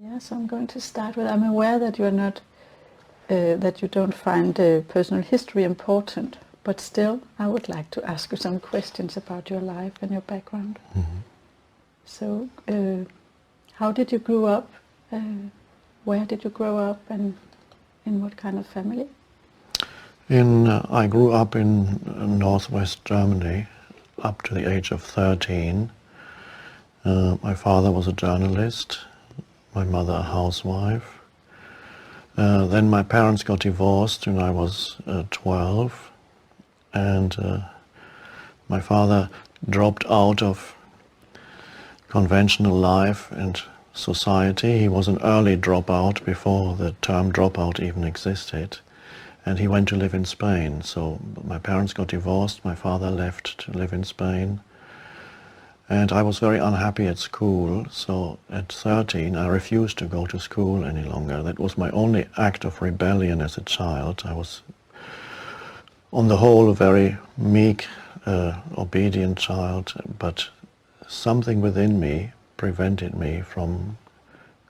Yes, I'm going to start with, I'm aware that you're not, that you don't find personal history important, but still I would like to ask you some questions about your life and your background. Mm-hmm. So, how did you grow up? Where did you grow up, and in what kind of family? I grew up in northwest Germany up to the age of 13. My father was a journalist, my mother a housewife. Then my parents got divorced when I was 12, and my father dropped out of conventional life and society. He was an early dropout before the term dropout even existed, and he went to live in Spain. So my parents got divorced, my father left to live in Spain, and I was very unhappy at school. So at 13 I refused to go to school any longer. That was my only act of rebellion as a child. I was on the whole a very meek, obedient child, but something within me prevented me from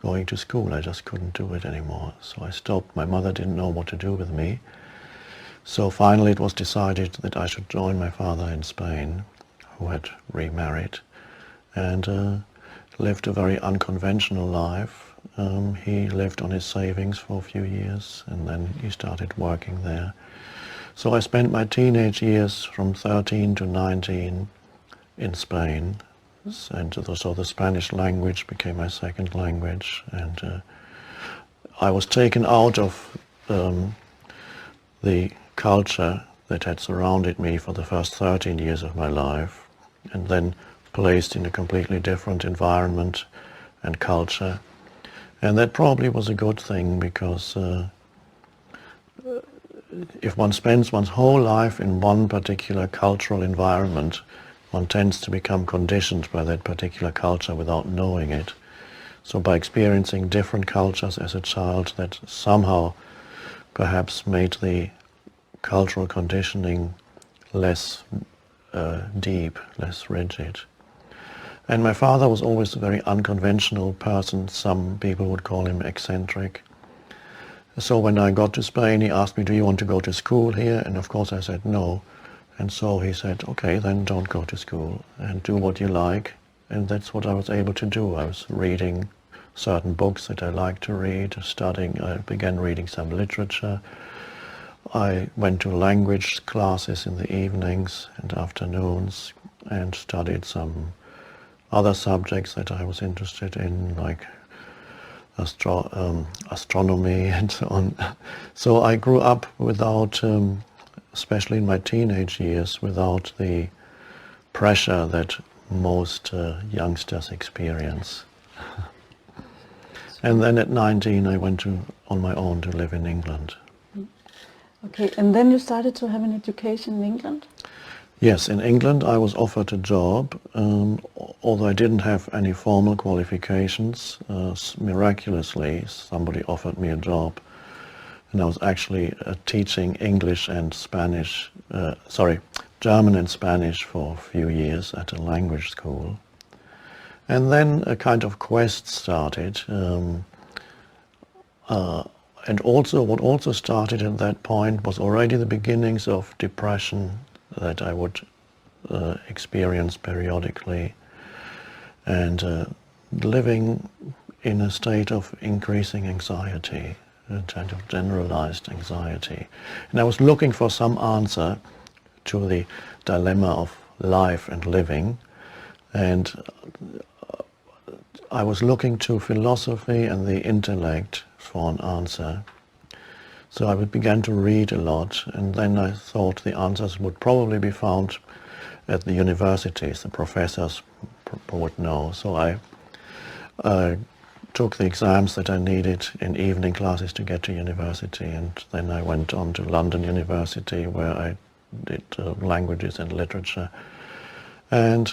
going to school. I just couldn't do it anymore. So I stopped. My mother didn't know what to do with me. So finally it was decided that I should join my father in Spain, who had remarried, and lived a very unconventional life. He lived on his savings for a few years, and then he started working there. So I spent my teenage years from 13 to 19 in Spain, and so the Spanish language became my second language, and I was taken out of the culture that had surrounded me for the first 13 years of my life, and then placed in a completely different environment and culture. And that probably was a good thing, because if one spends one's whole life in one particular cultural environment, one tends to become conditioned by that particular culture without knowing it. So by experiencing different cultures as a child, that somehow perhaps made the cultural conditioning less deep, less rigid. And my father was always a very unconventional person. Some people would call him eccentric. So when I got to Spain, he asked me, do you want to go to school here? And of course I said no. And so he said, okay, then don't go to school and do what you like. And that's what I was able to do. I was reading certain books that I liked to read, studying. I began reading some literature. I went to language classes in the evenings and afternoons and studied some other subjects that I was interested in, like astronomy and so on. So I grew up without, especially in my teenage years, without the pressure that most youngsters experience. And then at 19 I went on my own to live in England. Okay, and then you started to have an education in England? Yes, in England I was offered a job, although I didn't have any formal qualifications. Miraculously, somebody offered me a job, and I was actually teaching English and Spanish, German and Spanish for a few years at a language school. And then a kind of quest started, and also what also started at that point was already the beginnings of depression that I would experience periodically, and living in a state of increasing anxiety, a kind of generalized anxiety. And I was looking for some answer to the dilemma of life and living, and I was looking to philosophy and the intellect for an answer. So I began to read a lot, and then I thought the answers would probably be found at the universities. The professors would know. So I took the exams that I needed in evening classes to get to university, and then I went on to London University, where I did languages and literature, and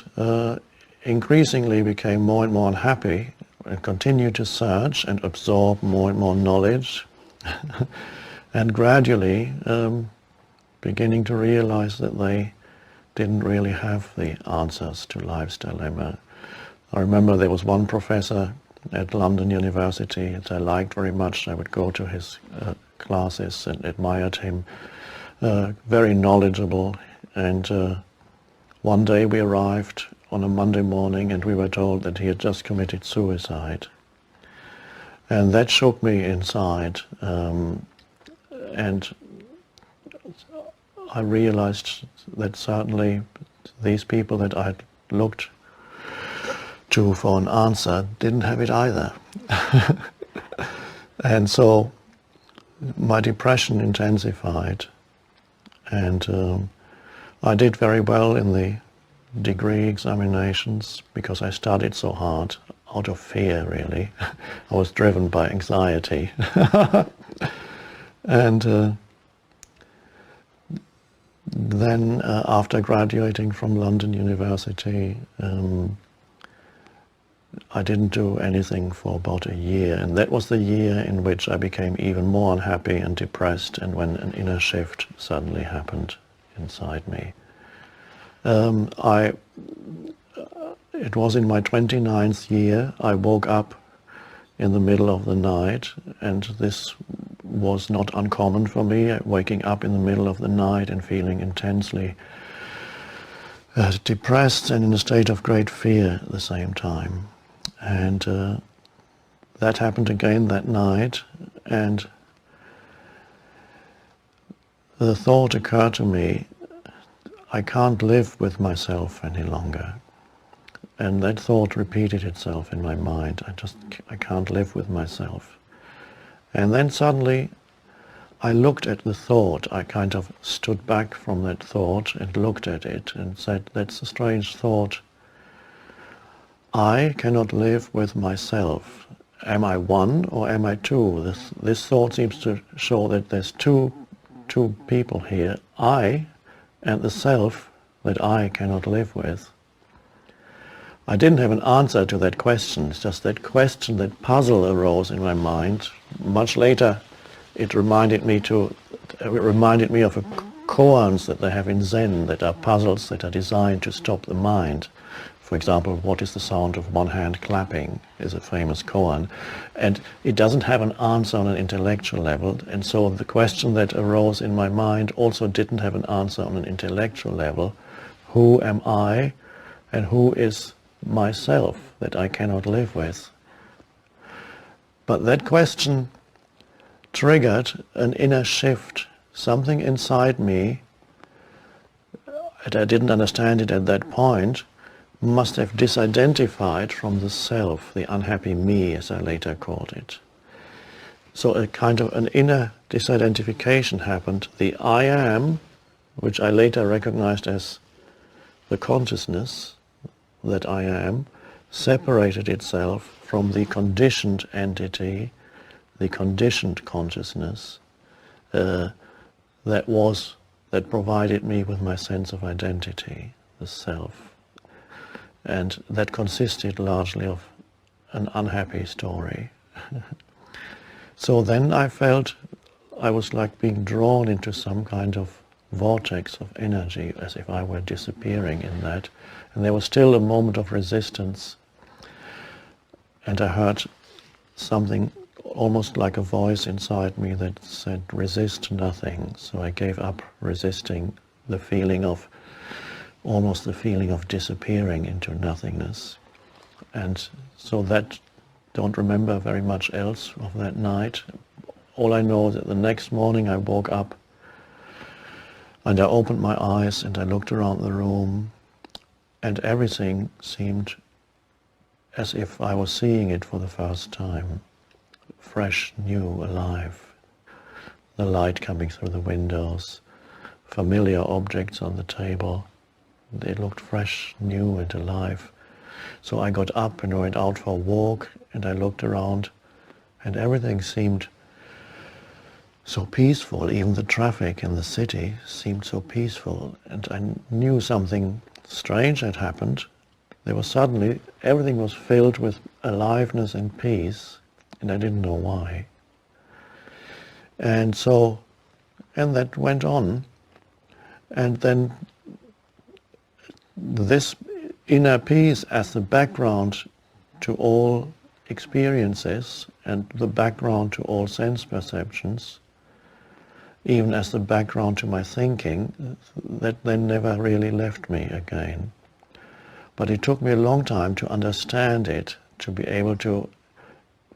increasingly became more and more unhappy and continued to search and absorb more and more knowledge. And gradually beginning to realize that they didn't really have the answers to life's dilemma. I remember there was one professor at London University that I liked very much. I would go to his classes and admired him. Very knowledgeable, and one day we arrived on a Monday morning and we were told that he had just committed suicide. And that shook me inside, and I realized that certainly these people that I had looked to for an answer didn't have it either. And so my depression intensified, and I did very well in the degree examinations because I studied so hard, out of fear really. I was driven by anxiety. And then after graduating from London University, I didn't do anything for about a year, and that was the year in which I became even more unhappy and depressed, and when an inner shift suddenly happened inside me. It was in my 29th year. I woke up in the middle of the night, and this was not uncommon for me, waking up in the middle of the night and feeling intensely depressed and in a state of great fear at the same time. And that happened again that night, and the thought occurred to me, I can't live with myself any longer. And that thought repeated itself in my mind. I can't live with myself. And then suddenly I looked at the thought. I kind of stood back from that thought and looked at it and said, that's a strange thought. I cannot live with myself. Am I one or am I two? This thought seems to show that there's two people here. I and the self that I cannot live with. I didn't have an answer to that question. It's just that question, that puzzle arose in my mind. Much later, it reminded me of a koans that they have in Zen, that are puzzles that are designed to stop the mind. For example, what is the sound of one hand clapping is a famous koan. And it doesn't have an answer on an intellectual level. And so the question that arose in my mind also didn't have an answer on an intellectual level. Who am I and who is myself that I cannot live with? But that question triggered an inner shift, something inside me, and I didn't understand it at that point, must have disidentified from the self, the unhappy me, as I later called it. So a kind of an inner disidentification happened. The I am, which I later recognized as the consciousness that I am, separated itself from the conditioned entity, the conditioned consciousness that provided me with my sense of identity, the self. And that consisted largely of an unhappy story. So then I felt I was like being drawn into some kind of vortex of energy, as if I were disappearing in that. And there was still a moment of resistance. And I heard something almost like a voice inside me that said, resist nothing. So I gave up resisting the feeling of, almost the feeling of disappearing into nothingness. And so that, don't remember very much else of that night. All I know is that the next morning I woke up and I opened my eyes and I looked around the room, and everything seemed as if I was seeing it for the first time. Fresh, new, alive. The light coming through the windows, familiar objects on the table. They looked fresh, new and alive. So I got up and went out for a walk, and I looked around, and everything seemed so peaceful. Even the traffic in the city seemed so peaceful, and I knew something strange had happened. There was suddenly, everything was filled with aliveness and peace, and I didn't know why. And that went on, and then this inner peace as the background to all experiences and the background to all sense perceptions, even as the background to my thinking, that they never really left me again. But it took me a long time to understand it, to be able to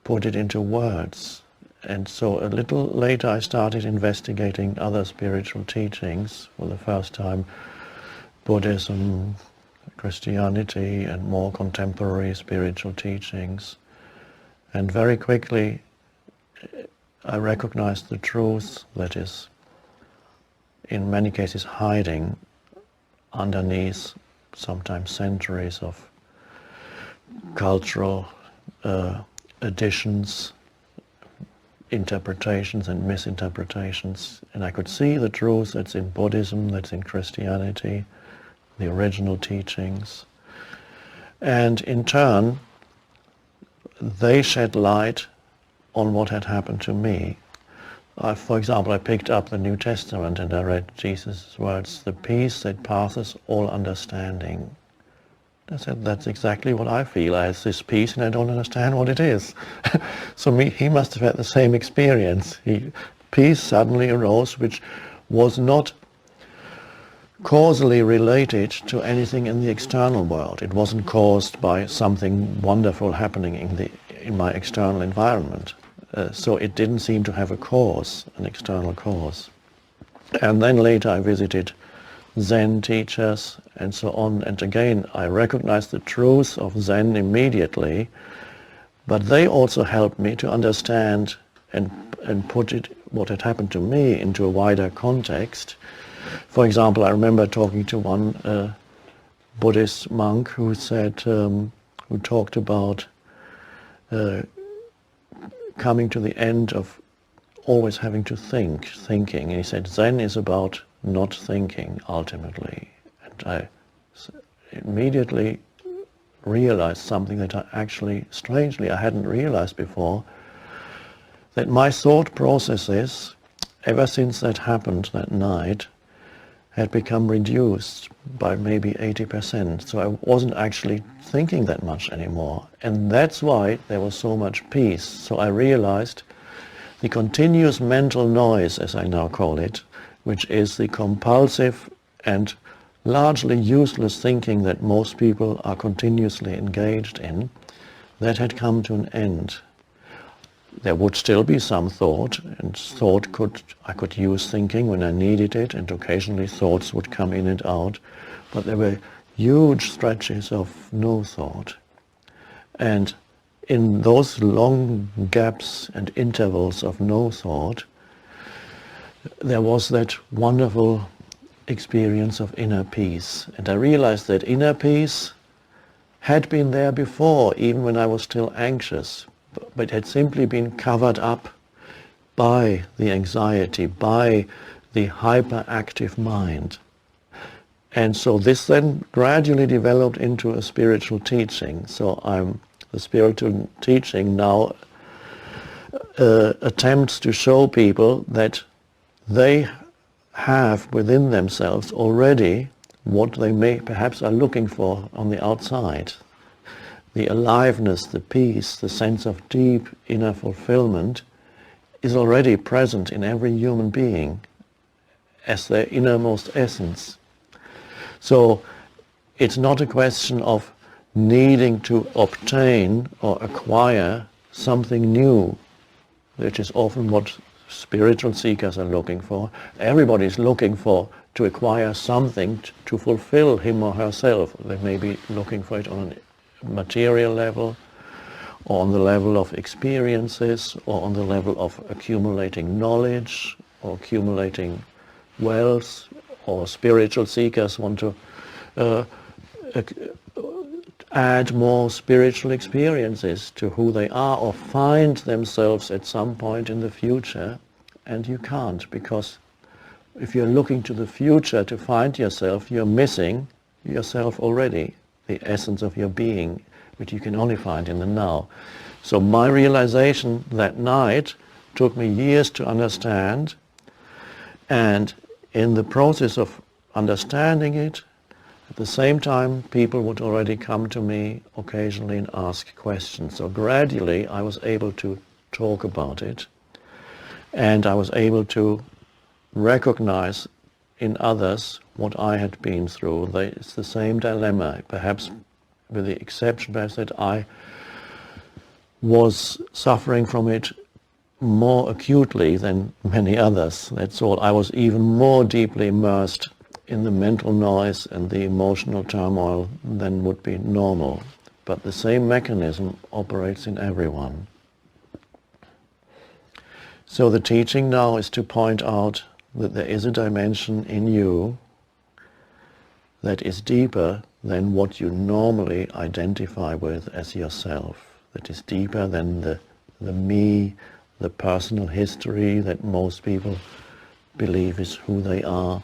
put it into words. And so a little later I started investigating other spiritual teachings, for the first time Buddhism, Christianity, and more contemporary spiritual teachings. And very quickly I recognized the truth that is in many cases hiding underneath sometimes centuries of cultural additions, interpretations and misinterpretations. And I could see the truth that's in Buddhism, that's in Christianity, the original teachings. And in turn, they shed light on what had happened to me. For example, I picked up the New Testament and I read Jesus' words, "The peace that passes all understanding." I said, that's exactly what I feel. I have this peace and I don't understand what it is. So he must have had the same experience. Peace suddenly arose, which was not causally related to anything in the external world. It wasn't caused by something wonderful happening in my external environment. So it didn't seem to have a cause, an external cause. And then later I visited Zen teachers and so on, and again I recognized the truth of Zen immediately, but they also helped me to understand and put what had happened to me into a wider context. For example, I remember talking to one Buddhist monk who said, who talked about coming to the end of always having to thinking. And he said, Zen is about not thinking, ultimately. And I immediately realized something that I actually, strangely, I hadn't realized before, that my thought processes, ever since that happened that night, had become reduced by maybe 80%. So I wasn't actually thinking that much anymore. And that's why there was so much peace. So I realized the continuous mental noise, as I now call it, which is the compulsive and largely useless thinking that most people are continuously engaged in, that had come to an end. There would still be some thought, and I could use thinking when I needed it, and occasionally thoughts would come in and out, but there were huge stretches of no thought. And in those long gaps and intervals of no thought, there was that wonderful experience of inner peace. And I realized that inner peace had been there before, even when I was still anxious, but it had simply been covered up by the anxiety, by the hyperactive mind. And so this then gradually developed into a spiritual teaching. So the spiritual teaching now attempts to show people that they have within themselves already what they may perhaps are looking for on the outside. The aliveness, the peace, the sense of deep inner fulfillment is already present in every human being as their innermost essence. So it's not a question of needing to obtain or acquire something new, which is often what spiritual seekers are looking for. Everybody is looking to acquire something to fulfill him or herself. They may be looking for it on a material level, or on the level of experiences, or on the level of accumulating knowledge, or accumulating wealth, or spiritual seekers want to add more spiritual experiences to who they are, or find themselves at some point in the future. And you can't, because if you're looking to the future to find yourself, you're missing yourself already, the essence of your being, which you can only find in the now. So my realization that night took me years to understand, and in the process of understanding it, At the same time, people would already come to me occasionally and ask questions. So gradually I was able to talk about it, and I was able to recognize in others what I had been through. It's the same dilemma, perhaps with the exception perhaps that I was suffering from it more acutely than many others. That's all. I was even more deeply immersed in the mental noise and the emotional turmoil than would be normal. But the same mechanism operates in everyone. So the teaching now is to point out that there is a dimension in you that is deeper than what you normally identify with as yourself, that is deeper than the me, the personal history that most people believe is who they are.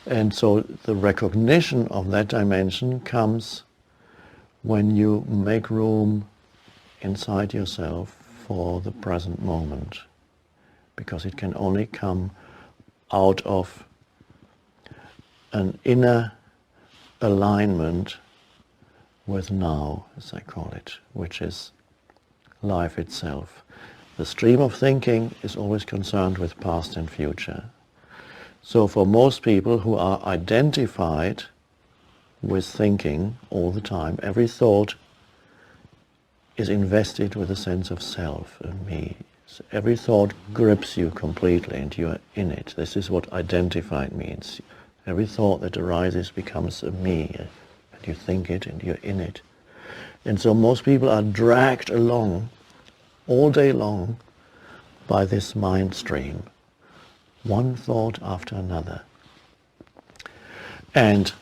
And so the recognition of that dimension comes when you make room inside yourself for the present moment, because it can only come out of an inner alignment with now, as I call it, which is life itself. The stream of thinking is always concerned with past and future. So for most people who are identified with thinking all the time, every thought is invested with a sense of self and me. So every thought grips you completely and you are in it. This is what identified means. Every thought that arises becomes a me, and you think it and you're in it. And so most people are dragged along all day long by this mind stream, one thought after another. And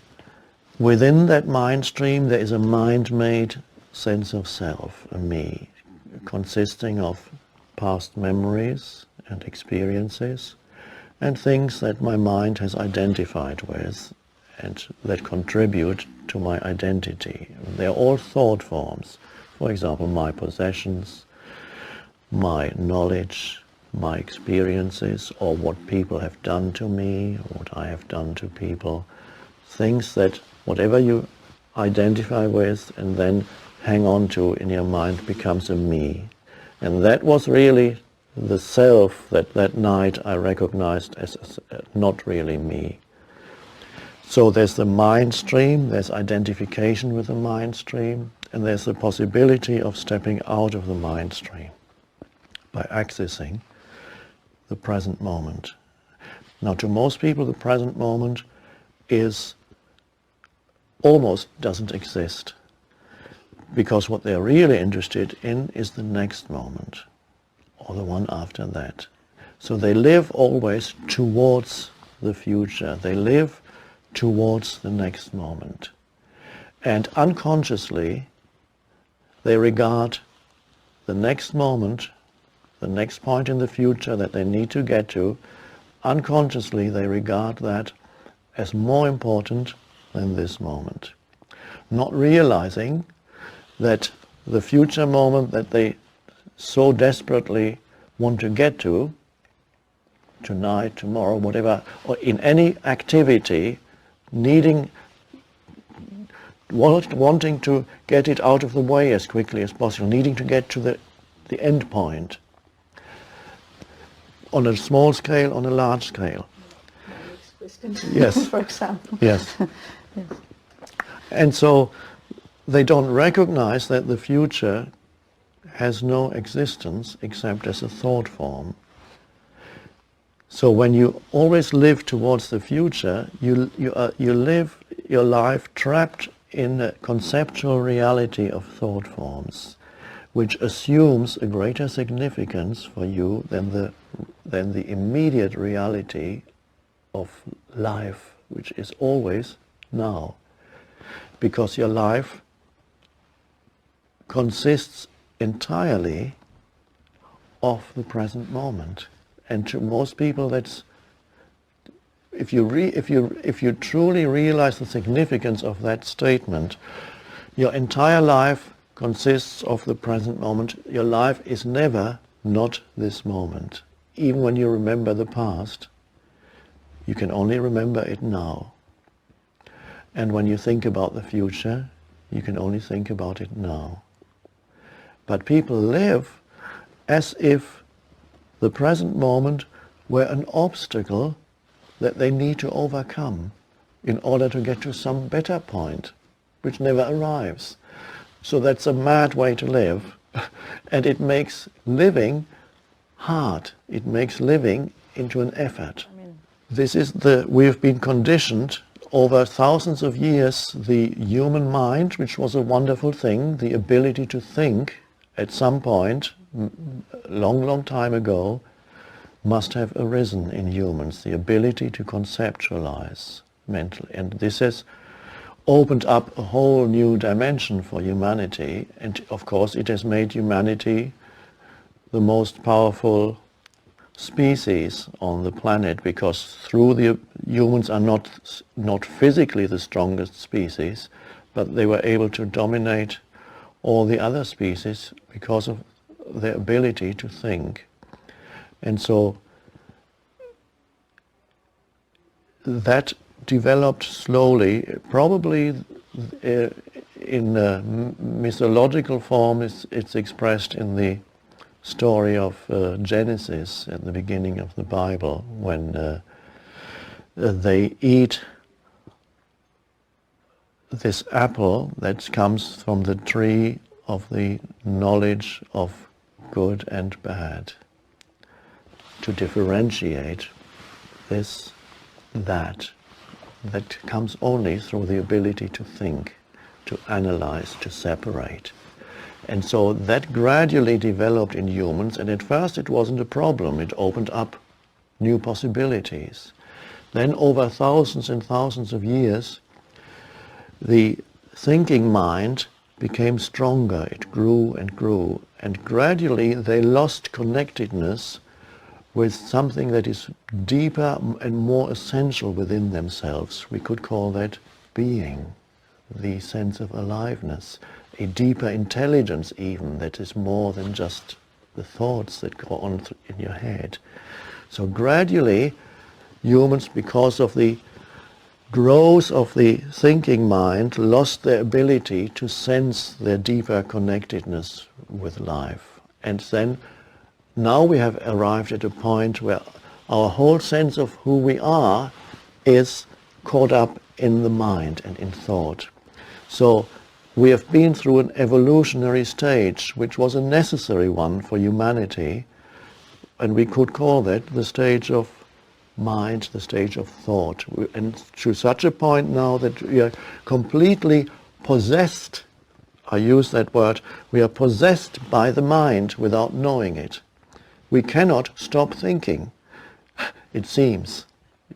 within that mind stream there is a mind-made sense of self, a me, consisting of past memories and experiences and things that my mind has identified with and that contribute to my identity. They're all thought forms. For example, my possessions, my knowledge, my experiences, or what people have done to me, or what I have done to people. Things that whatever you identify with and then hang on to in your mind becomes a me. And that was really the self that night I recognized as not really me. So there's the mind stream, there's identification with the mind stream, and there's the possibility of stepping out of the mind stream by accessing the present moment. Now, to most people, the present moment almost doesn't exist, because what they're really interested in is the next moment, or the one after that. So they live always towards the future. They live towards the next moment. And unconsciously, they regard the next moment, the next point in the future that they need to get to, unconsciously they regard that as more important than this moment. Not realizing that the future moment that they so desperately want to get to, tonight, tomorrow, whatever, or in any activity, wanting to get it out of the way as quickly as possible, needing to get to the end point, on a small scale, on a large scale. Yes. For example. Yes. Yes. And so they don't recognize that the future has no existence except as a thought form. So when you always live towards the future, you live your life trapped in a conceptual reality of thought forms, which assumes a greater significance for you than the immediate reality of life, which is always now. Because your life consists entirely of the present moment. And to most people, that's, if you truly realize the significance of that statement, your entire life consists of the present moment. Your life is never not this moment. Even when you remember the past, you can only remember it now. And when you think about the future, you can only think about it now. But people live as if the present moment were an obstacle that they need to overcome in order to get to some better point, which never arrives. So that's a mad way to live, and it makes living hard. It makes living into an effort. We've been conditioned over thousands of years. The human mind, which was a wonderful thing, the ability to think at some point, long time ago, must have arisen in humans, the ability to conceptualize mentally. And this has opened up a whole new dimension for humanity, and of course it has made humanity the most powerful species on the planet, because humans are not physically the strongest species, but they were able to dominate all the other species because of their ability to think. And so that developed slowly, probably in mythological form. It's expressed in the story of Genesis at the beginning of the Bible, when they eat this apple that comes from the tree of the knowledge of good and bad, to differentiate this, that comes only through the ability to think, to analyze, to separate. And so that gradually developed in humans, and at first it wasn't a problem. It opened up new possibilities. Then over thousands and thousands of years, the thinking mind became stronger. It grew and grew, and gradually they lost connectedness with something that is deeper and more essential within themselves. We could call that being, the sense of aliveness, a deeper intelligence even that is more than just the thoughts that go on in your head. So gradually humans, because of the growth of the thinking mind, lost their ability to sense their deeper connectedness with life. And then now we have arrived at a point where our whole sense of who we are is caught up in the mind and in thought. So we have been through an evolutionary stage, which was a necessary one for humanity, and we could call that the stage of mind, the stage of thought. And to such a point now that we are completely possessed, I use that word, we are possessed by the mind without knowing it. We cannot stop thinking, it seems.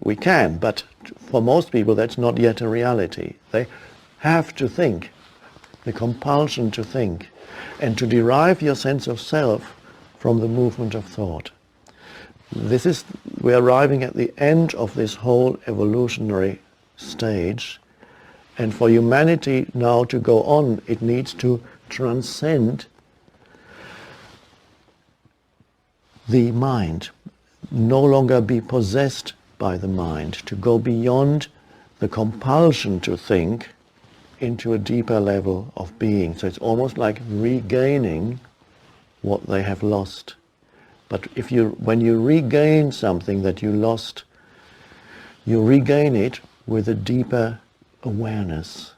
We can, but for most people that's not yet a reality. They have to think, the compulsion to think, and to derive your sense of self from the movement of thought. We're arriving at the end of this whole evolutionary stage, and for humanity now to go on, it needs to transcend the mind, no longer be possessed by the mind, to go beyond the compulsion to think into a deeper level of being. So it's almost like regaining what they have lost. But when you regain something that you lost, you regain it with a deeper awareness.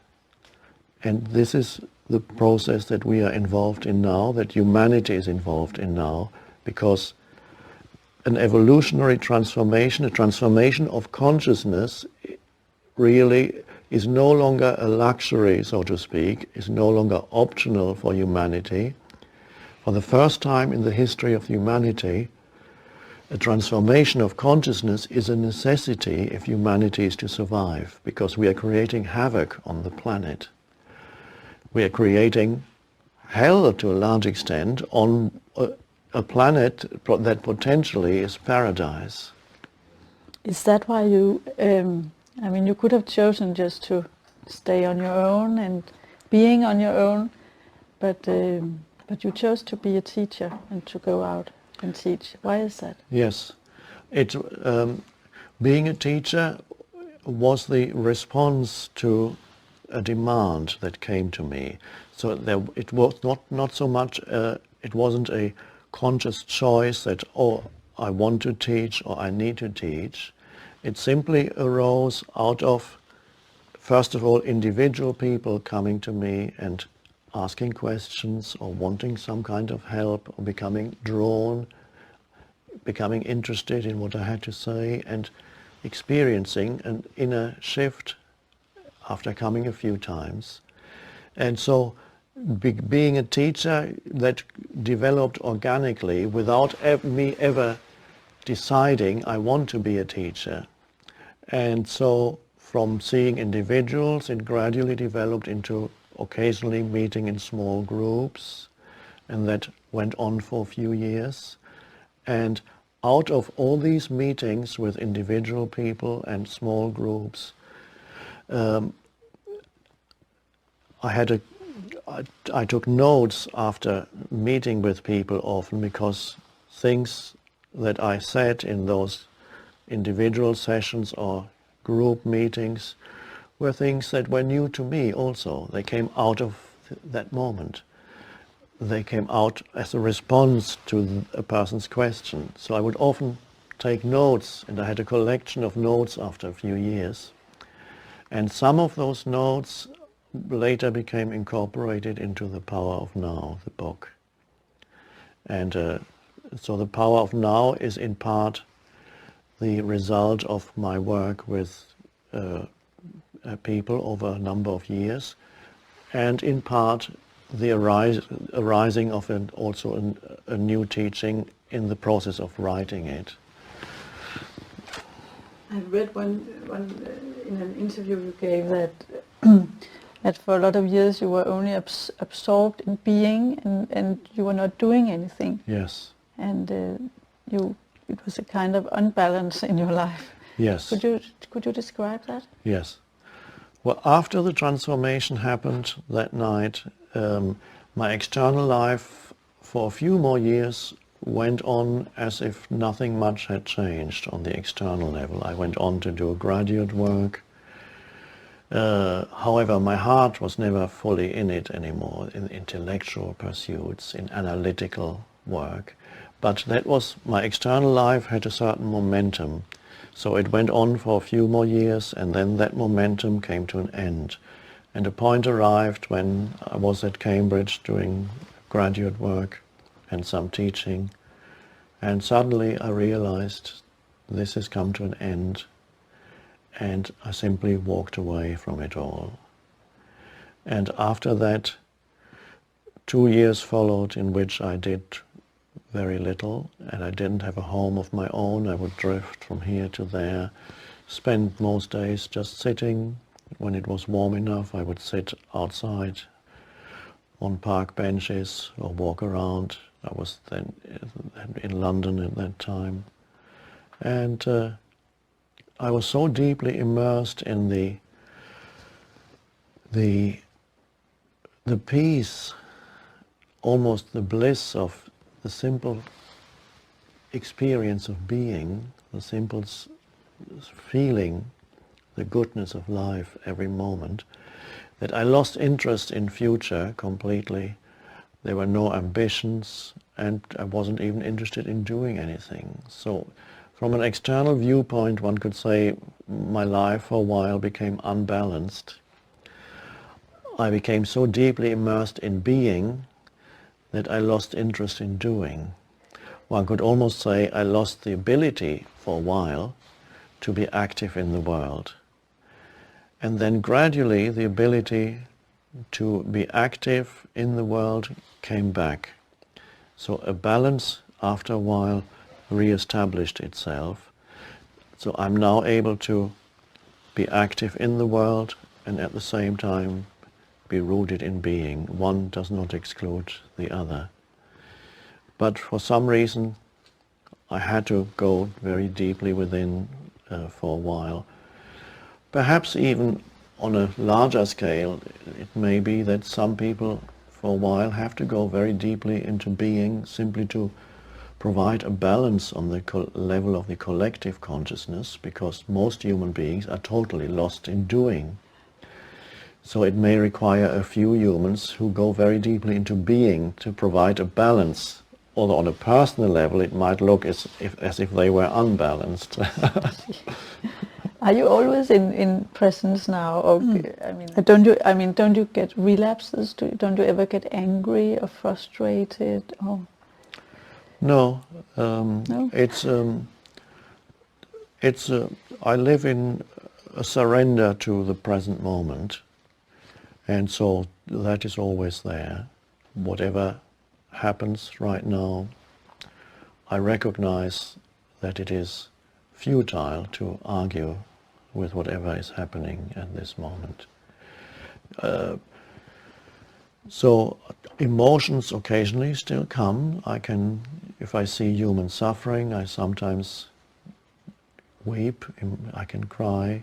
And this is the process that we are involved in now, that humanity is involved in now, because an evolutionary transformation, a transformation of consciousness, really is no longer a luxury, so to speak, is no longer optional for humanity. For the first time in the history of humanity, a transformation of consciousness is a necessity if humanity is to survive, because we are creating havoc on the planet. We are creating hell to a large extent on a planet that potentially is paradise. Is that why you, you could have chosen just to stay on your own and being on your own, but you chose to be a teacher and to go out and teach. Why is that? Yes, being a teacher was the response to a demand that came to me. So it was not so much, it wasn't a conscious choice that, oh, I want to teach or I need to teach. It simply arose out of, first of all, individual people coming to me and asking questions or wanting some kind of help or becoming drawn, becoming interested in what I had to say, and experiencing an inner shift after coming a few times. And so being a teacher, that developed organically without me ever deciding I want to be a teacher. And so from seeing individuals, it gradually developed into occasionally meeting in small groups, and that went on for a few years. And out of all these meetings with individual people and small groups, I took notes after meeting with people often, because things that I said in those individual sessions or group meetings were things that were new to me also. They came out of that moment. They came out as a response to a person's question. So I would often take notes, and I had a collection of notes after a few years. And some of those notes later became incorporated into The Power of Now, the book. And so The Power of Now is in part the result of my work with people over a number of years, and in part the arising of also a new teaching in the process of writing it. I read one in an interview you gave that that for a lot of years you were only absorbed in being, and you were not doing anything. Yes. And it was a kind of unbalance in your life. Yes. Could you describe that? Yes. Well, after the transformation happened that night, my external life for a few more years went on as if nothing much had changed on the external level. I went on to do graduate work. However, my heart was never fully in it anymore, in intellectual pursuits, in analytical work. But that was, my external life had a certain momentum. So it went on for a few more years, and then that momentum came to an end. And a point arrived when I was at Cambridge doing graduate work and some teaching, and suddenly I realized this has come to an end, and I simply walked away from it all. And after that, 2 years followed in which I did very little, and I didn't have a home of my own. I would drift from here to there, spend most days just sitting. When it was warm enough, I would sit outside on park benches or walk around. I was then in London at that time. And I was so deeply immersed in the peace, almost the bliss of the simple experience of being, the simple feeling the goodness of life every moment, that I lost interest in future completely. There were no ambitions, and I wasn't even interested in doing anything. So from an external viewpoint, one could say my life for a while became unbalanced. I became so deeply immersed in being that I lost interest in doing. One could almost say I lost the ability for a while to be active in the world. And then gradually the ability to be active in the world came back. So a balance after a while re-established itself. So I'm now able to be active in the world and at the same time be rooted in being. One does not exclude the other. But for some reason I had to go very deeply within for a while. Perhaps even on a larger scale, it may be that some people for a while have to go very deeply into being simply to provide a balance on the level of the collective consciousness, because most human beings are totally lost in doing. So it may require a few humans who go very deeply into being to provide a balance. Although on a personal level it might look as if they were unbalanced. Are you always in presence now, or don't you get relapses? Don't you ever get angry or frustrated? Or No, no? I live in a surrender to the present moment, and so that is always there. Whatever happens right now, I recognize that it is futile to argue with whatever is happening at this moment. So emotions occasionally still come. If I see human suffering, I sometimes weep, I can cry,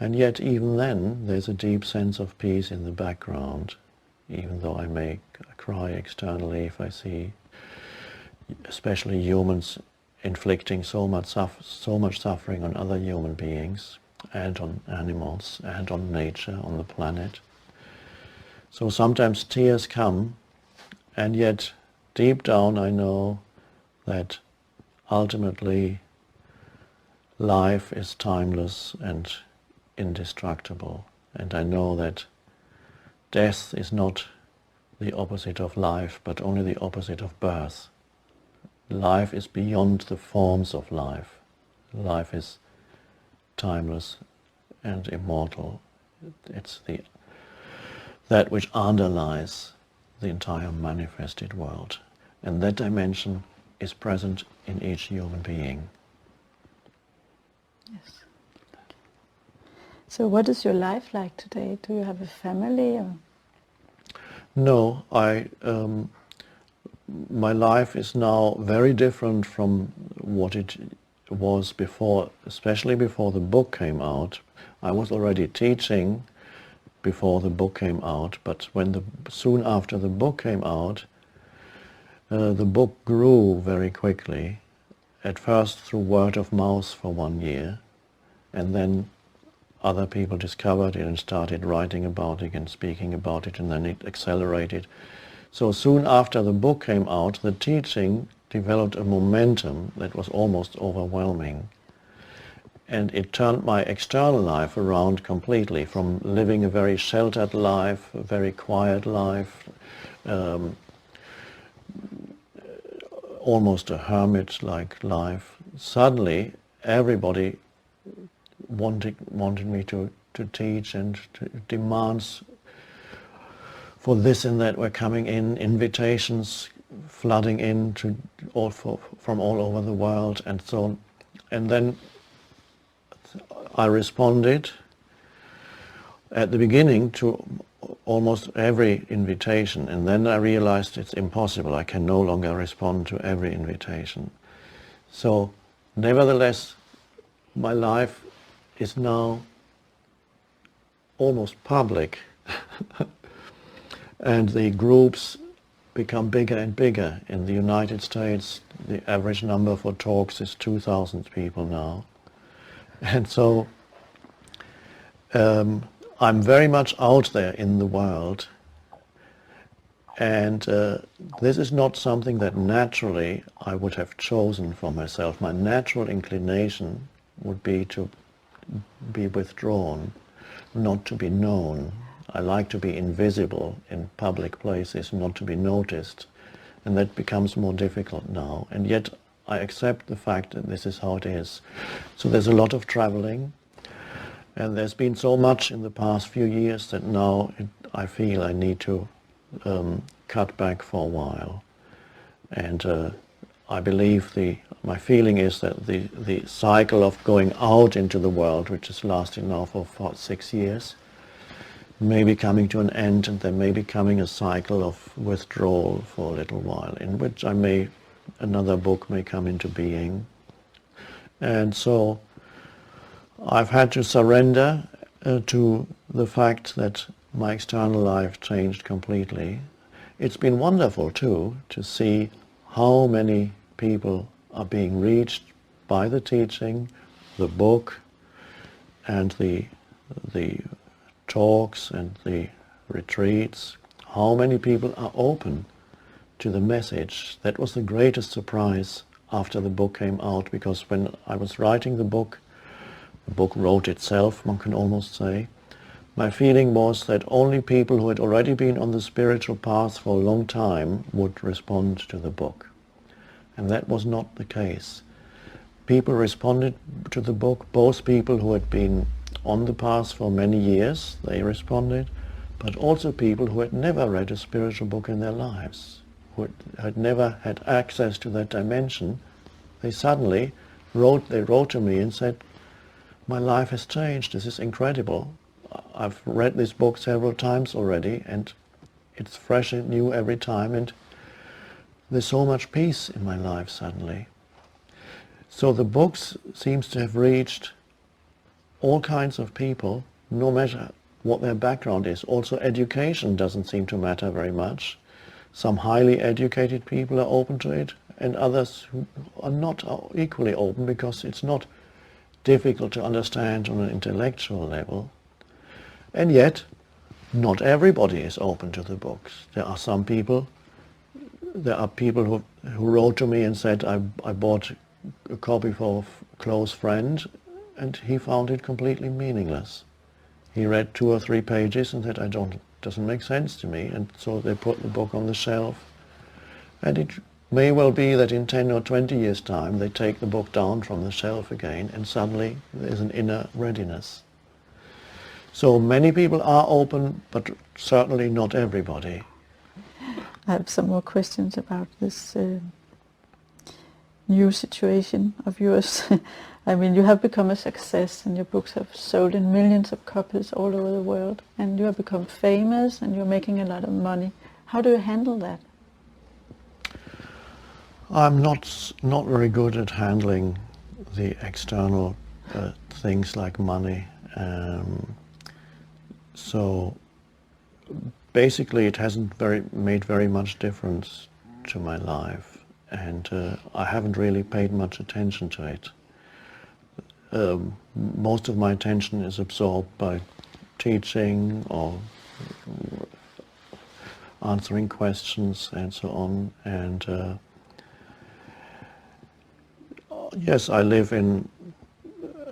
and yet even then there's a deep sense of peace in the background, even though I may cry externally if I see especially humans inflicting so much suffering on other human beings and on animals and on nature, on the planet. So sometimes tears come, and yet deep down I know that ultimately life is timeless and indestructible, and I know that death is not the opposite of life, but only the opposite of birth. Life is beyond the forms of life. Life is timeless and immortal. It's that which underlies the entire manifested world. And that dimension is present in each human being. Yes. So what is your life like today? Do you have a family? Or? No, my life is now very different from what it was before, especially before the book came out. I was already teaching before the book came out, but soon after the book came out, the book grew very quickly, at first through word of mouth for 1 year, and then other people discovered it and started writing about it and speaking about it, and then it accelerated. So soon after the book came out, the teaching developed a momentum that was almost overwhelming. And it turned my external life around completely, from living a very sheltered life, a very quiet life, almost a hermit-like life. Suddenly, everybody wanted me to teach, and demands for this and that were coming in, invitations flooding in from all over the world, and so on. And then I responded at the beginning to almost every invitation, and then I realized it's impossible. I can no longer respond to every invitation. So nevertheless, my life is now almost public. And the groups become bigger and bigger. In the United States, the average number for talks is 2,000 people now. And so I'm very much out there in the world. And this is not something that naturally I would have chosen for myself. My natural inclination would be to be withdrawn, not to be known. I like to be invisible in public places, not to be noticed, and that becomes more difficult now. And yet I accept the fact that this is how it is. So there's a lot of traveling, and there's been so much in the past few years that now I feel I need to cut back for a while. And I believe my feeling is that the cycle of going out into the world, which is lasting now for 6 years, may be coming to an end, and there may be coming a cycle of withdrawal for a little while, in which another book may come into being. And so I've had to surrender to the fact that my external life changed completely. It's been wonderful too to see how many people are being reached by the teaching, the book, and the talks and the retreats. How many people are open to the message? That was the greatest surprise after the book came out, because when I was writing the book wrote itself, one can almost say. My feeling was that only people who had already been on the spiritual path for a long time would respond to the book. And that was not the case. People responded to the book, both people who had been on the path for many years, they responded, but also people who had never read a spiritual book in their lives, who had never had access to that dimension. They suddenly wrote to me and said, "My life has changed, this is incredible. I've read this book several times already and it's fresh and new every time, and there's so much peace in my life suddenly." So the book seems to have reached all kinds of people, no matter what their background is. Also education doesn't seem to matter very much. Some highly educated people are open to it, and others who are not equally open, because it's not difficult to understand on an intellectual level. And yet, not everybody is open to the books. There are people who wrote to me and said, I bought a copy for a close friend, and he found it completely meaningless. He read 2 or 3 pages and said, doesn't make sense to me, and so they put the book on the shelf. And it may well be that in 10 or 20 years' time they take the book down from the shelf again, and suddenly there's an inner readiness. So many people are open, but certainly not everybody. I have some more questions about this new situation of yours. I mean, you have become a success, and your books have sold in millions of copies all over the world, and you have become famous, and you're making a lot of money. How do you handle that? I'm not very good at handling the external things like money. So basically it hasn't made very much difference to my life, and I haven't really paid much attention to it. Most of my attention is absorbed by teaching or answering questions and so on. And yes, I live in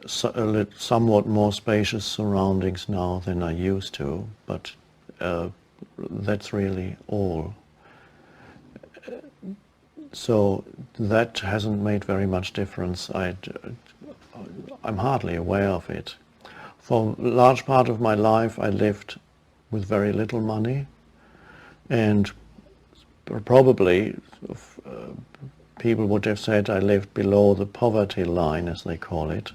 somewhat more spacious surroundings now than I used to, but that's really all. So that hasn't made very much difference. I'm hardly aware of it. For a large part of my life I lived with very little money, and probably people would have said I lived below the poverty line, as they call it.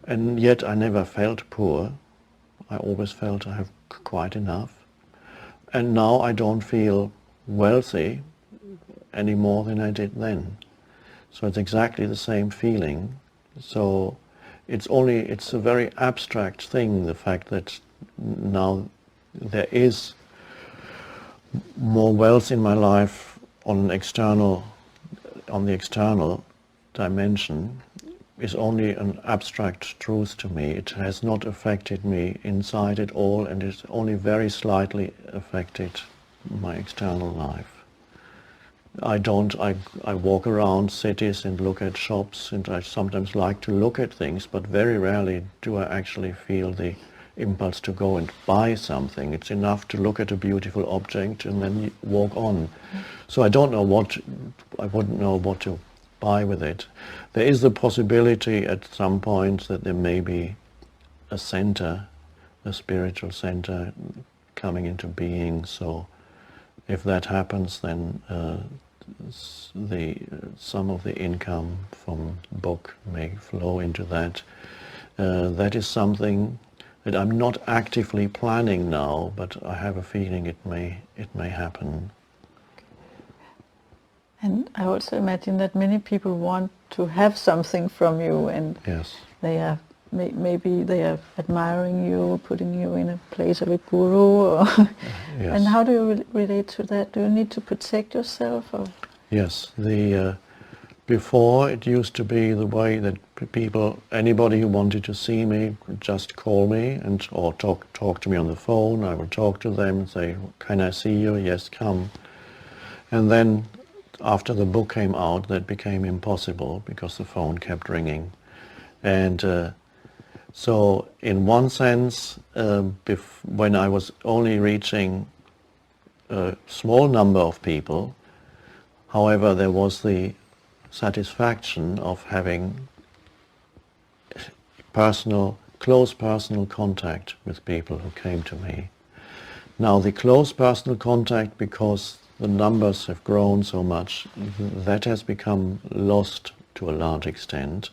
And yet I never felt poor. I always felt I have quite enough. And now I don't feel wealthy any more than I did then. So it's exactly the same feeling. So it's a very abstract thing, the fact that now there is more wealth in my life on the external dimension is only an abstract truth to me. It has not affected me inside at all, and it's only very slightly affected my external life. I walk around cities and look at shops, and I sometimes like to look at things, but very rarely do I actually feel the impulse to go and buy something. It's enough to look at a beautiful object and then walk on. So I wouldn't know what to buy with it. There is the possibility at some point that there may be a center, a spiritual center coming into being. So if that happens, then some of the income from book may flow into that. That is something that I'm not actively planning now, but I have a feeling it may happen. And I also imagine that many people want to have something from you, and yes, they are maybe they are admiring you, putting you in a place of a guru. Or yes. And how do you relate to that? Do you need to protect yourself? Or? Yes, Before, it used to be the way that people, anybody who wanted to see me, could just call me or talk to me on the phone. I would talk to them and say, "Can I see you?" "Yes, come." And then, after the book came out, that became impossible because the phone kept ringing. And so, in one sense, when I was only reaching a small number of people, however, there was the satisfaction of having close personal contact with people who came to me. Now, the close personal contact, because the numbers have grown so much, that has become lost to a large extent.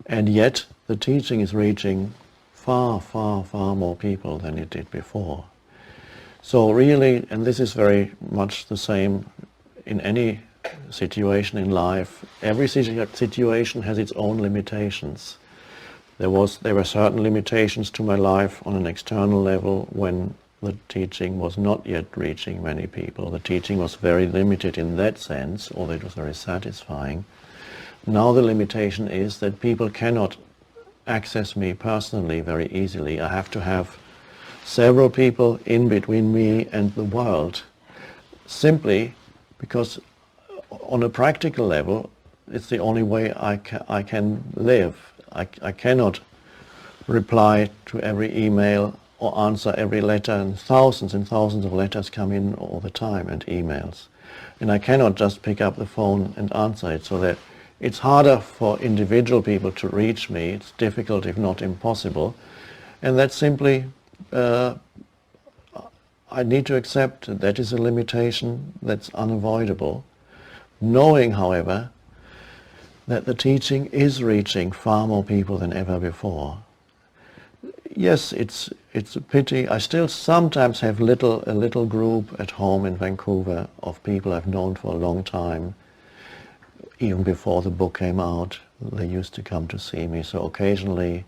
And yet, the teaching is reaching far, far, far more people than it did before. So really, and this is very much the same in any situation in life, every situation has its own limitations. There were certain limitations to my life on an external level when the teaching was not yet reaching many people. The teaching was very limited in that sense, although it was very satisfying. Now the limitation is that people cannot access me personally very easily. I have to have several people in between me and the world, simply because on a practical level, it's the only way I can live. I cannot reply to every email or answer every letter, and thousands of letters come in all the time, and emails. And I cannot just pick up the phone and answer it, so that it's harder for individual people to reach me. It's difficult, if not impossible. And that's simply, I need to accept that is a limitation that's unavoidable. Knowing, however, that the teaching is reaching far more people than ever before. Yes, it's a pity. I still sometimes have a little group at home in Vancouver of people I've known for a long time. Even before the book came out, they used to come to see me. So occasionally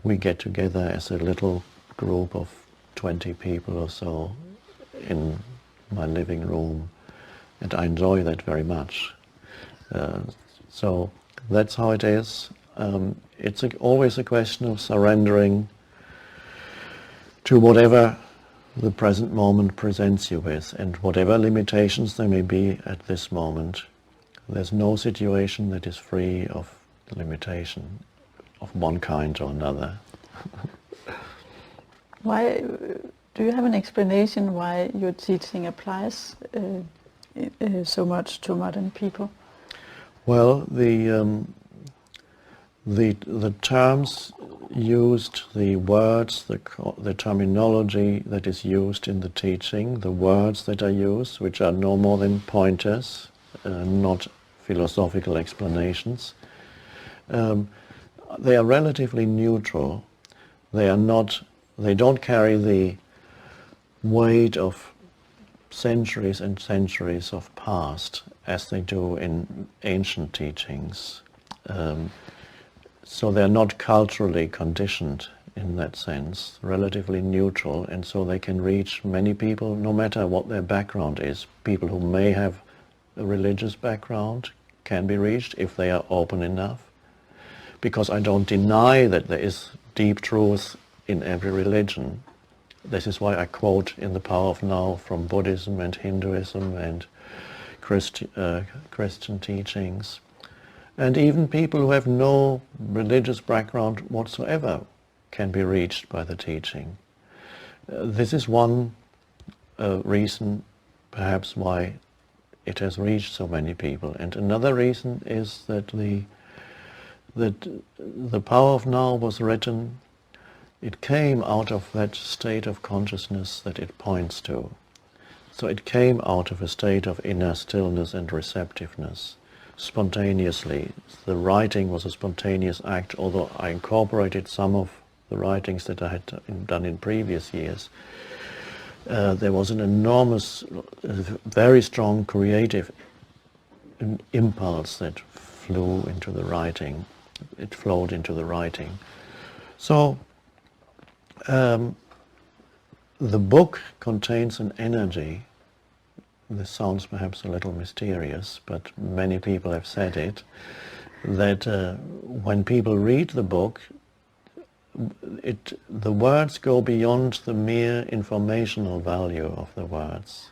we get together as a little group of 20 people or so in my living room. And I enjoy that very much. So that's how it is. It's always a question of surrendering to whatever the present moment presents you with, and whatever limitations there may be at this moment. There's no situation that is free of limitation of one kind or another. Why do you have an explanation why your teaching applies so much to modern people? Well, the terms used, the words, the terminology that is used in the teaching, the words that are used, which are no more than pointers, not philosophical explanations, they are relatively neutral. They don't carry the weight of centuries and centuries of past as they do in ancient teachings. So they're not culturally conditioned in that sense, relatively neutral, and so they can reach many people no matter what their background is. People who may have a religious background can be reached if they are open enough, because I don't deny that there is deep truth in every religion. This is why I quote in The Power of Now from Buddhism and Hinduism and Christian teachings. And even people who have no religious background whatsoever can be reached by the teaching. This is one reason perhaps why it has reached so many people. And another reason is that the Power of Now was written, it came out of that state of consciousness that it points to. So it came out of a state of inner stillness and receptiveness, spontaneously. The writing was a spontaneous act, although I incorporated some of the writings that I had done in previous years. There was an enormous, very strong creative impulse that flew into the writing. It flowed into the writing. So the book contains an energy this sounds perhaps a little mysterious, but many people have said it, that when people read the book, the words go beyond the mere informational value of the words.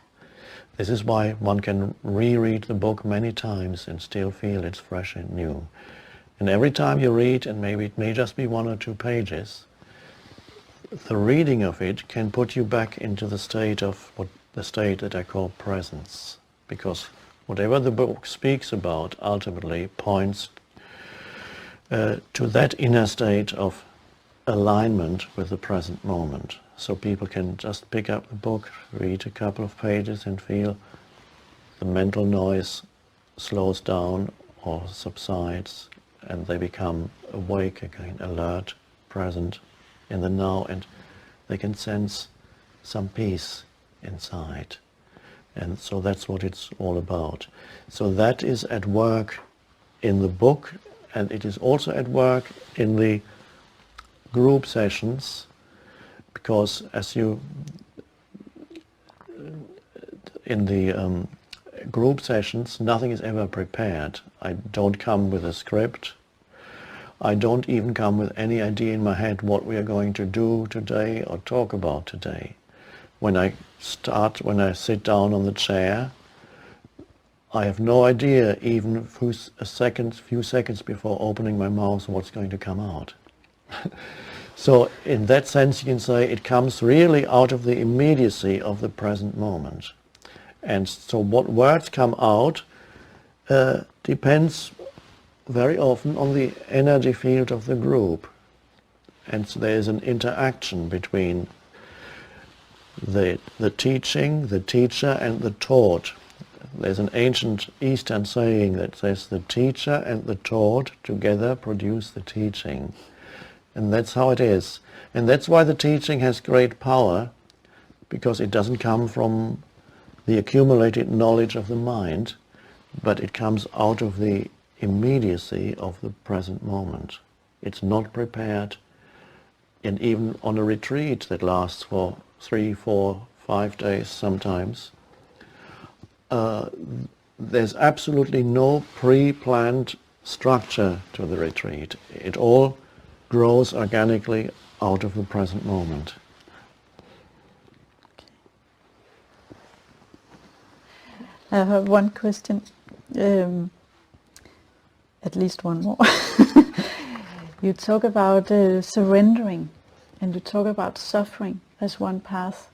This is why one can reread the book many times and still feel it's fresh and new. And every time you read, and maybe it may just be 1 or 2 pages, the reading of it can put you back into the state that I call presence. Because whatever the book speaks about ultimately points to that inner state of alignment with the present moment. So people can just pick up the book, read a couple of pages and feel the mental noise slows down or subsides, and they become awake again, alert, present in the now, and they can sense some peace inside. And so that's what it's all about. So that is at work in the book, and it is also at work in the group sessions, because in the group sessions, nothing is ever prepared. I don't come with a script. I don't even come with any idea in my head what we are going to do today or talk about today. When I sit down on the chair, I have no idea, even a few seconds before opening my mouth, what's going to come out. So in that sense you can say it comes really out of the immediacy of the present moment. And so what words come out depends very often on the energy field of the group. And so there is an interaction between the teaching, the teacher and the taught. There's an ancient Eastern saying that says the teacher and the taught together produce the teaching. And that's how it is. And that's why the teaching has great power, because it doesn't come from the accumulated knowledge of the mind, but it comes out of the immediacy of the present moment. It's not prepared, and even on a retreat that lasts for 3, 4, 5 days sometimes, there's absolutely no pre-planned structure to the retreat. It all grows organically out of the present moment. I have one question, at least one more. You talk about surrendering, and you talk about suffering as one path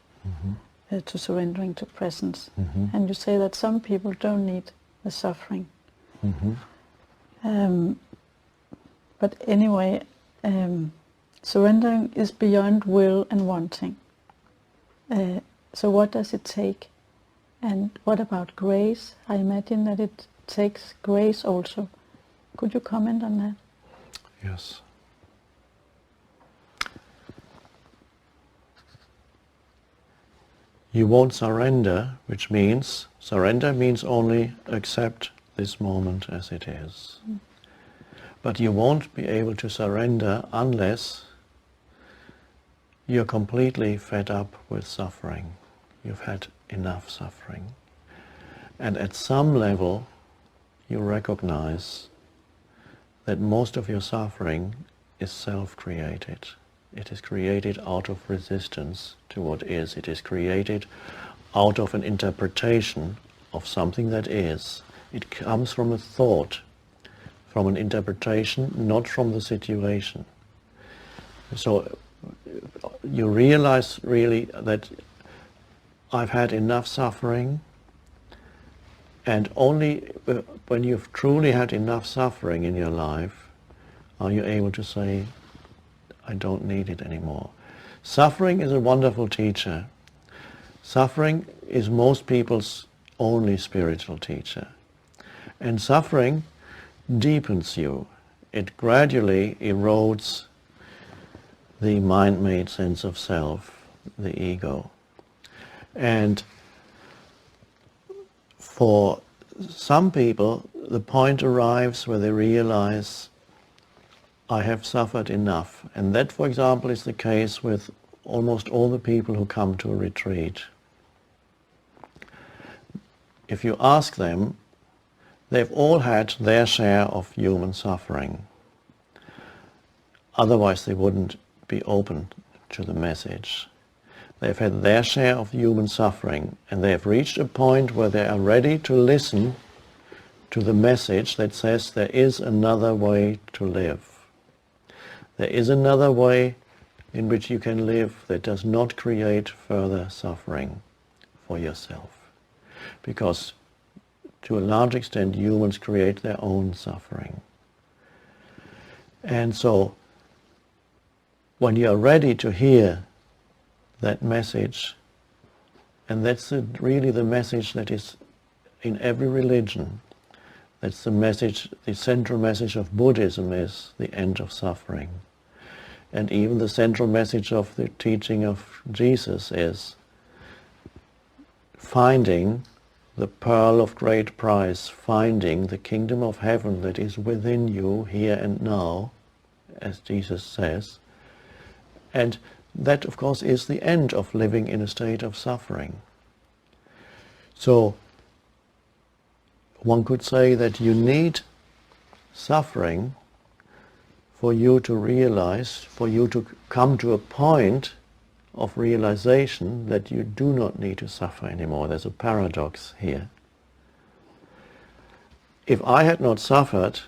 to surrendering to presence. And you say that some people don't need the suffering. But anyway, surrendering is beyond will and wanting. So what does it take? And what about grace? I imagine that it takes grace also. Could you comment on that? Yes. You won't surrender, which means, surrender means only accept this moment as it is. But you won't be able to surrender unless you're completely fed up with suffering. You've had enough suffering. And at some level, you recognize that most of your suffering is self-created. It is created out of resistance to what is. It is created out of an interpretation of something that is. It comes from a thought, from an interpretation, not from the situation. So you realize really that I've had enough suffering, and only when you've truly had enough suffering in your life are you able to say, I don't need it anymore. Suffering is a wonderful teacher. Suffering is most people's only spiritual teacher. And suffering deepens you. It gradually erodes the mind-made sense of self, the ego. And for some people, the point arrives where they realize, I have suffered enough. And that, for example, is the case with almost all the people who come to a retreat. if you ask them, they've all had their share of human suffering. Otherwise they wouldn't be open to the message. They've had their share of human suffering, and they have reached a point where they are ready to listen to the message that says there is another way to live. There is another way in which you can live that does not create further suffering for yourself. Because to a large extent humans create their own suffering. And so when you are ready to hear that message, and that's really the message that is in every religion, that's the message, the central message of Buddhism is the end of suffering. And even the central message of the teaching of Jesus is finding the pearl of great price, finding the kingdom of heaven that is within you here and now, as Jesus says. And that, of course, is the end of living in a state of suffering. So one could say that you need suffering for you to realize, for you to come to a point of realization that you do not need to suffer anymore. There's a paradox here. If I had not suffered,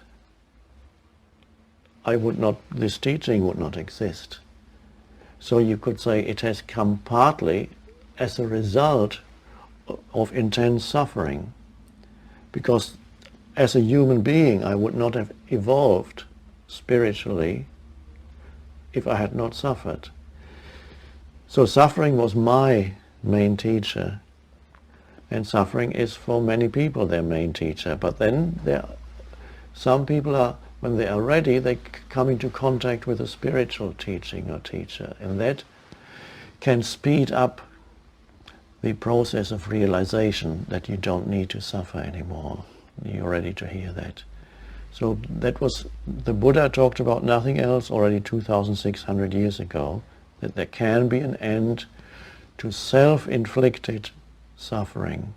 this teaching would not exist. So you could say it has come partly as a result of intense suffering. Because as a human being I would not have evolved spiritually if I had not suffered. So suffering was my main teacher, and suffering is for many people their main teacher. But then some people when they are ready, they come into contact with a spiritual teaching or teacher, and that can speed up the process of realization that you don't need to suffer anymore. You're ready to hear that. So that was, the Buddha talked about nothing else already 2,600 years ago, that there can be an end to self-inflicted suffering.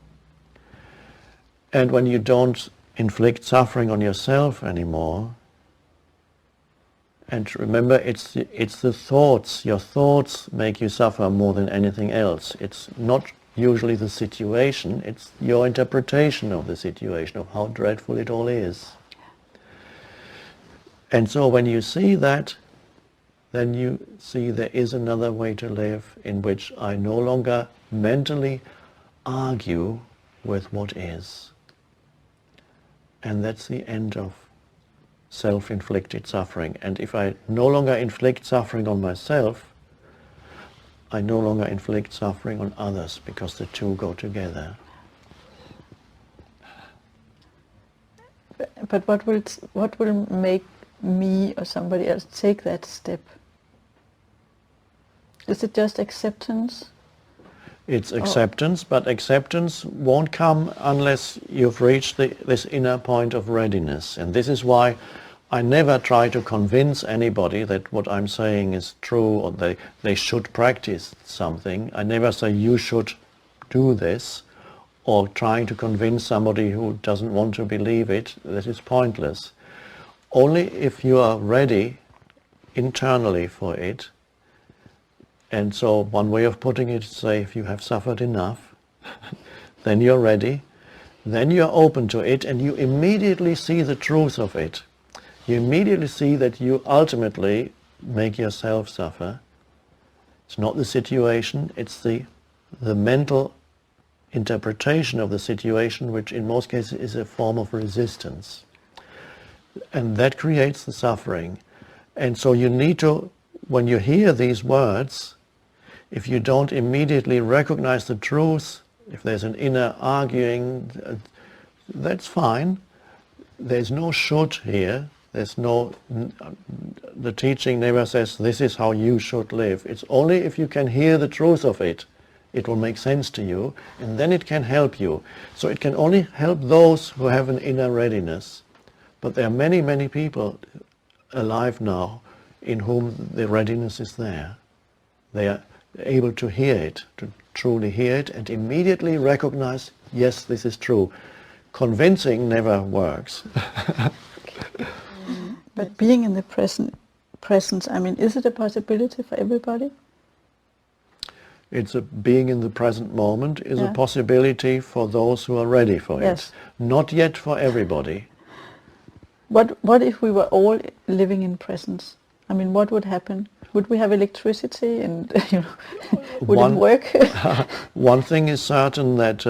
And when you don't inflict suffering on yourself anymore, and remember, it's the thoughts. Your thoughts make you suffer more than anything else. It's not usually the situation, it's your interpretation of the situation, of how dreadful it all is. And so when you see that, then you see there is another way to live in which I no longer mentally argue with what is. And that's the end of self-inflicted suffering. And if I no longer inflict suffering on myself, I no longer inflict suffering on others, because the two go together. But what will make me or somebody else take that step? Is it just acceptance? It's acceptance, but acceptance won't come unless you've reached this inner point of readiness. And this is why I never try to convince anybody that what I'm saying is true, or they should practice something. I never say you should do this, or trying to convince somebody who doesn't want to believe it. That is pointless. Only if you are ready internally for it. And so one way of putting it is, say, if you have suffered enough, then you're ready, then you're open to it, and you immediately see the truth of it. You immediately see that you ultimately make yourself suffer. It's not the situation, it's the mental interpretation of the situation, which in most cases is a form of resistance. And that creates the suffering. And so you need to, when you hear these words, if you don't immediately recognize the truth, if there's an inner arguing, that's fine. There's no should here. There's no, the teaching never says this is how you should live. It's only if you can hear the truth of it, it will make sense to you, and then it can help you. So it can only help those who have an inner readiness. But there are many, many people alive now in whom the readiness is there. able to hear it, to truly hear it and immediately recognize, yes, this is true. Convincing never works. But being in the presence, I mean, is it a possibility for everybody? It's being in the present moment is a possibility for those who are ready for it. Not yet for everybody. What if we were all living in presence? I mean, what would happen? Would we have electricity and would it work? One thing is certain, that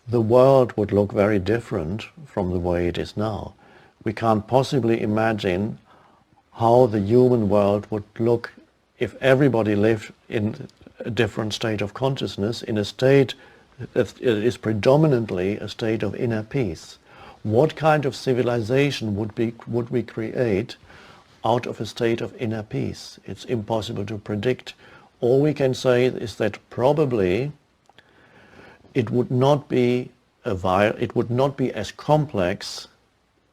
the world would look very different from the way it is now. We can't possibly imagine how the human world would look if everybody lived in a different state of consciousness, in a state that is predominantly a state of inner peace. What kind of civilization would we create out of a state of inner peace? It's impossible to predict. All we can say is that probably it would not be as complex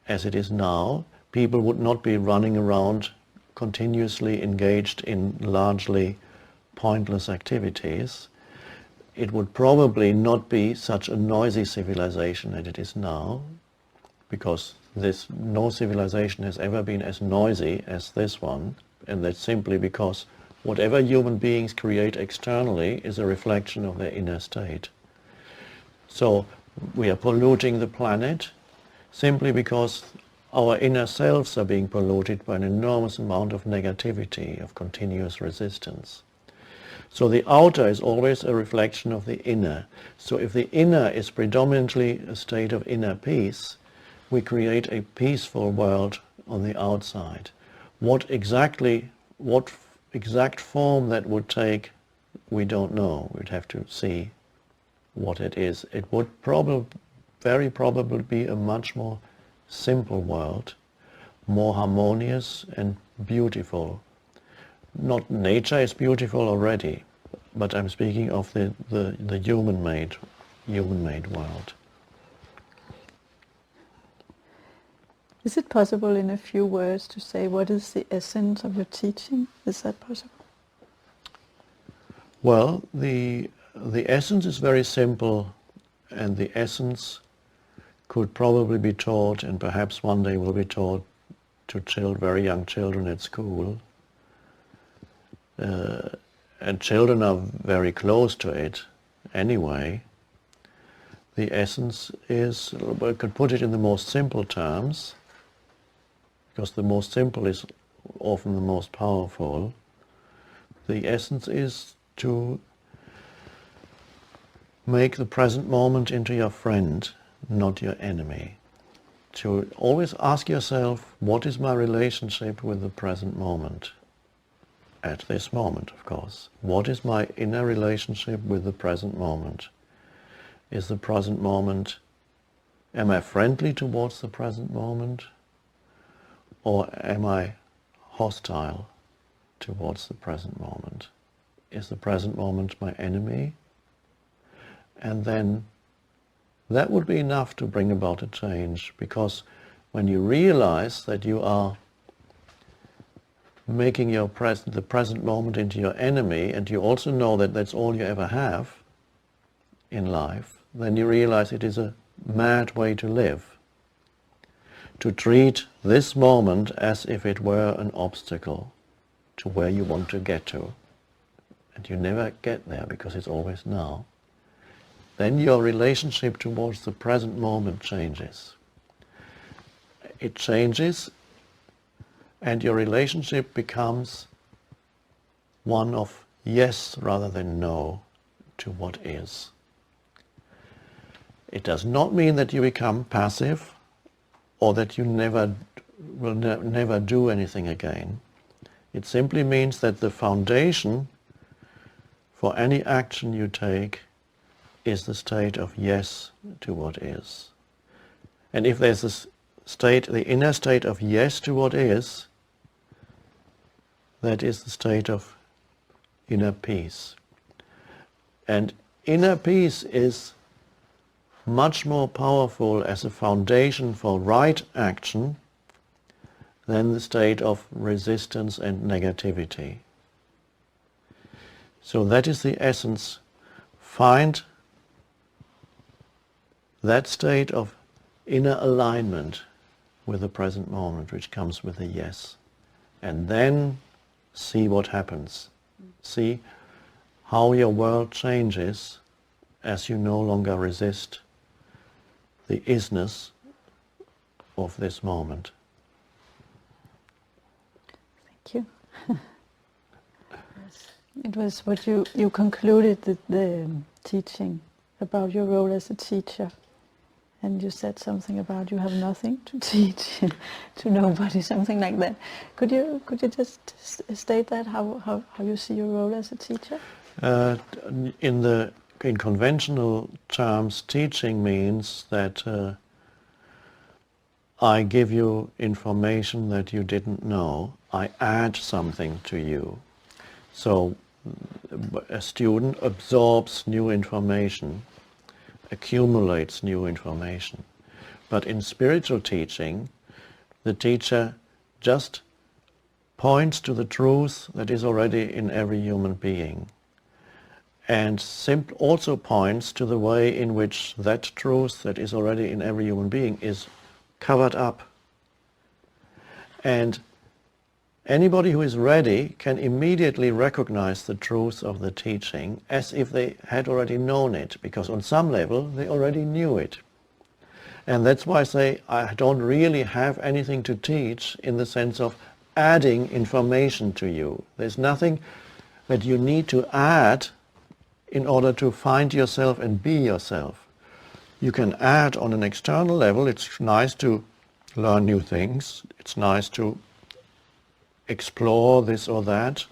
as it is now. People would not be running around continuously engaged in largely pointless activities. It would probably not be such a noisy civilization as it is now, because no civilization has ever been as noisy as this one, and that's simply because whatever human beings create externally is a reflection of their inner state. So we are polluting the planet simply because our inner selves are being polluted by an enormous amount of negativity, of continuous resistance. So the outer is always a reflection of the inner. So if the inner is predominantly a state of inner peace, we create a peaceful world on the outside. What exact form that would take, we don't know. We'd have to see what it is. It would very probably be a much more simple world, more harmonious and beautiful. Not nature is beautiful already, but I'm speaking of the human-made world. Is it possible in a few words to say what is the essence of your teaching? Is that possible? Well, the essence is very simple, and the essence could probably be taught, and perhaps one day will be taught to very young children at school. And children are very close to it anyway. The essence is, we could put it in the most simple terms, because the most simple is often the most powerful. The essence is to make the present moment into your friend, not your enemy. To always ask yourself, what is my relationship with the present moment? At this moment, of course. What is my inner relationship with the present moment? Is the present moment, am I friendly towards the present moment? Or am I hostile towards the present moment? Is the present moment my enemy? And then that would be enough to bring about a change, because when you realize that you are making the present moment into your enemy, and you also know that that's all you ever have in life, then you realize it is a mad way to live. To treat this moment as if it were an obstacle to where you want to get to. And you never get there because it's always now. Then your relationship towards the present moment changes. It changes, and your relationship becomes one of yes rather than no to what is. It does not mean that you become passive or that you will never do anything again. It simply means that the foundation for any action you take is the state of yes to what is. And if there's this state, the inner state of yes to what is, that is the state of inner peace. And inner peace is much more powerful as a foundation for right action than the state of resistance and negativity. So that is the essence. Find that state of inner alignment with the present moment, which comes with a yes. And then see what happens. See how your world changes as you no longer resist the isness of this moment. Thank you. It was what you concluded the teaching about your role as a teacher. And you said something about you have nothing to teach to nobody, something like that. Could you just state that, how you see your role as a teacher? In conventional terms, teaching means that I give you information that you didn't know. I add something to you. So a student absorbs new information, accumulates new information. But in spiritual teaching, the teacher just points to the truth that is already in every human being, and also points to the way in which that truth that is already in every human being is covered up. And anybody who is ready can immediately recognize the truth of the teaching as if they had already known it, because on some level they already knew it. And that's why I say I don't really have anything to teach in the sense of adding information to you. There's nothing that you need to add in order to find yourself and be yourself. You can add on an external level. It's nice to learn new things. It's nice to explore this or that.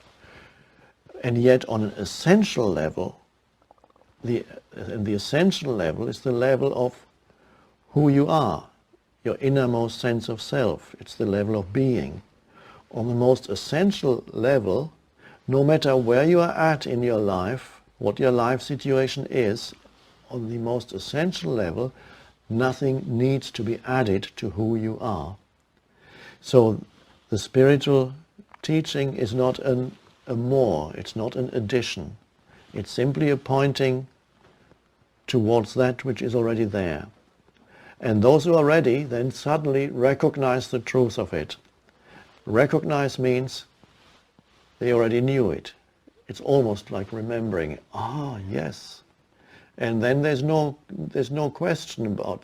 And yet on an essential level, the essential level is the level of who you are, your innermost sense of self. It's the level of being. On the most essential level, no matter where you are at in your life, what your life situation is, on the most essential level, nothing needs to be added to who you are. So the spiritual teaching is not a more, it's not an addition. It's simply a pointing towards that which is already there. And those who are ready then suddenly recognize the truth of it. Recognize means they already knew it. It's almost like remembering. Ah, yes. And then there's no question about,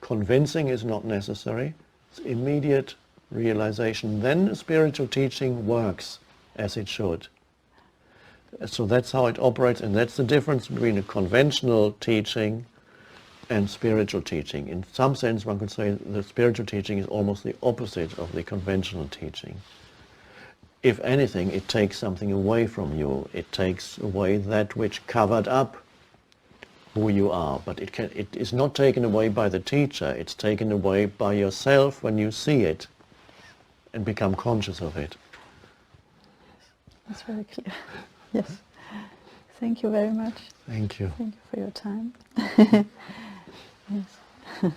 convincing is not necessary. It's immediate realization. Then spiritual teaching works as it should. So that's how it operates, and that's the difference between a conventional teaching and spiritual teaching. In some sense, one could say the spiritual teaching is almost the opposite of the conventional teaching. If anything, it takes something away from you. It takes away that which covered up who you are. But it is not taken away by the teacher. It's taken away by yourself when you see it and become conscious of it. That's very clear. Yes. Thank you very much. Thank you. Thank you for your time. Yes.